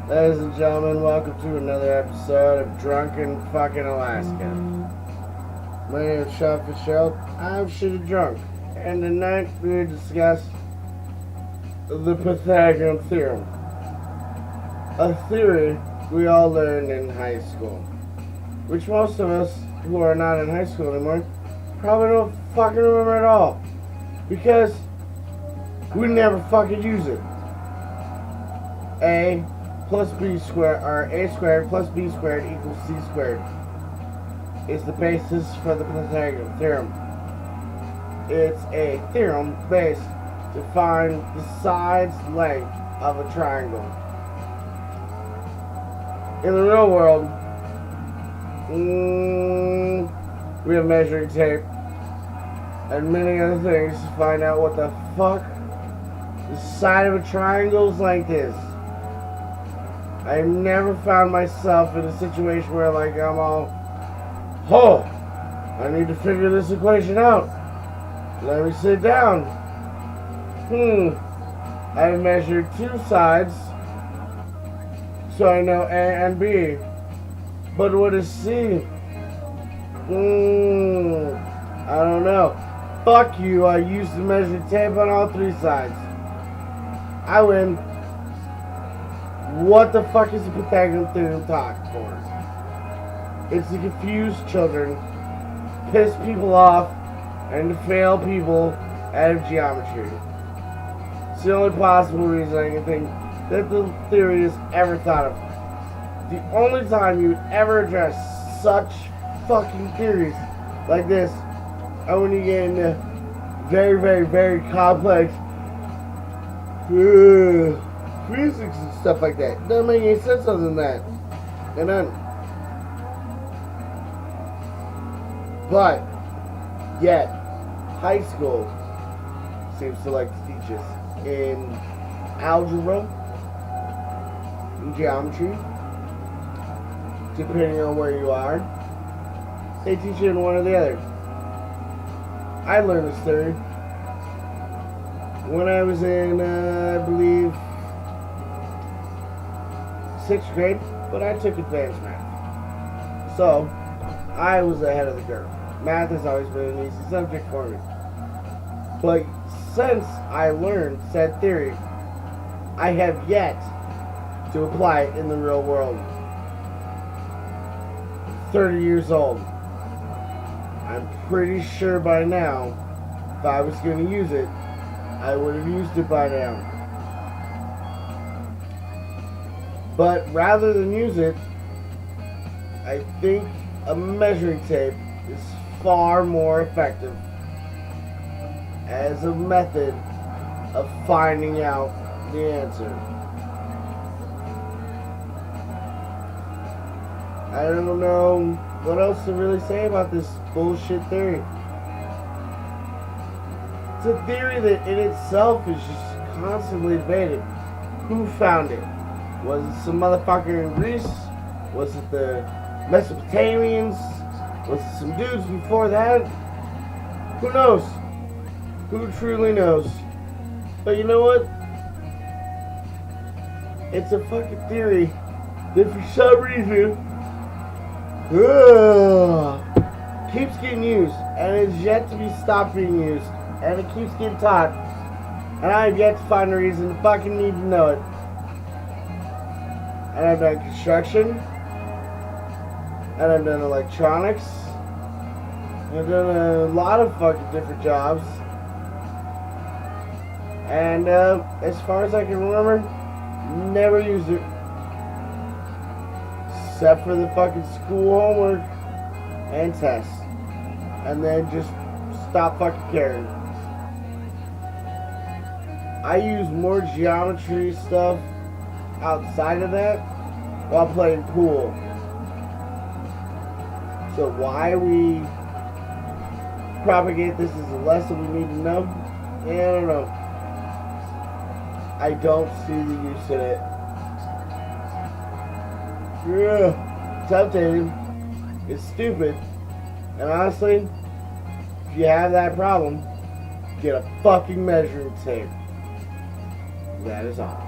Ladies and gentlemen, welcome to another episode of Drunken Fucking Alaska. My name is Sean Fitzgerald. I'm shitty drunk, and tonight we discuss the Pythagorean theorem, a theory we all learned in high school, which most of us who are not in high school anymore probably don't fucking remember at all, because we never fucking use it. A plus B squared, or A squared plus B squared equals C squared, is the basis for the Pythagorean theorem. It's a theorem based to find the side's length of a triangle. In the real world, we have measuring tape and many other things to find out what the fuck the side of a triangle's length is. I never found myself in a situation where I'm all, I need to figure this equation out. Let me sit down. I measured two sides, so I know A and B. But what is C? I don't know. Fuck you, I used the measuring tape on all three sides. I win. What the fuck is the Pythagorean theorem taught for? It's to confuse children, piss people off, and to fail people out of geometry. It's the only possible reason I can think that the theory is ever thought of. The only time you would ever address such fucking theories like this are when you get into very, very, very complex physics and stuff like that. Doesn't make any sense other than that. And then, but yet, high school seems to like to teach us in algebra, in geometry, depending on where you are. They teach you in one or the other. I learned this theory when I was in, I believe, 6th grade, but I took advanced math. So, I was ahead of the curve. Math has always been an easy subject for me. But since I learned said theory, I have yet to apply it in the real world. 30 years old. I'm pretty sure by now, if I was going to use it, I would have used it by now. But rather than use it, I think a measuring tape is far more effective as a method of finding out the answer. I don't know what else to really say about this bullshit theory. It's a theory that in itself is just constantly debated. Who found it? Was it some motherfucker in Greece? Was it the Mesopotamians? Was it some dudes before that? Who knows? Who truly knows? But you know what? It's a fucking theory that for some reason keeps getting used, and is yet to be stopped being used, and it keeps getting taught, and I have yet to find a reason to fucking need to know it. And I've done construction, and I've done electronics, and I've done a lot of fucking different jobs, and as far as I can remember, never used it. Except for the fucking school homework and tests. And then just stop fucking caring. I use more geometry stuff outside of that while playing pool. So why we propagate this as a lesson we need to know? Yeah, I don't know. I don't see the use in it. Yeah, tempting. It's stupid. And honestly, if you have that problem, get a fucking measuring tape. That is all.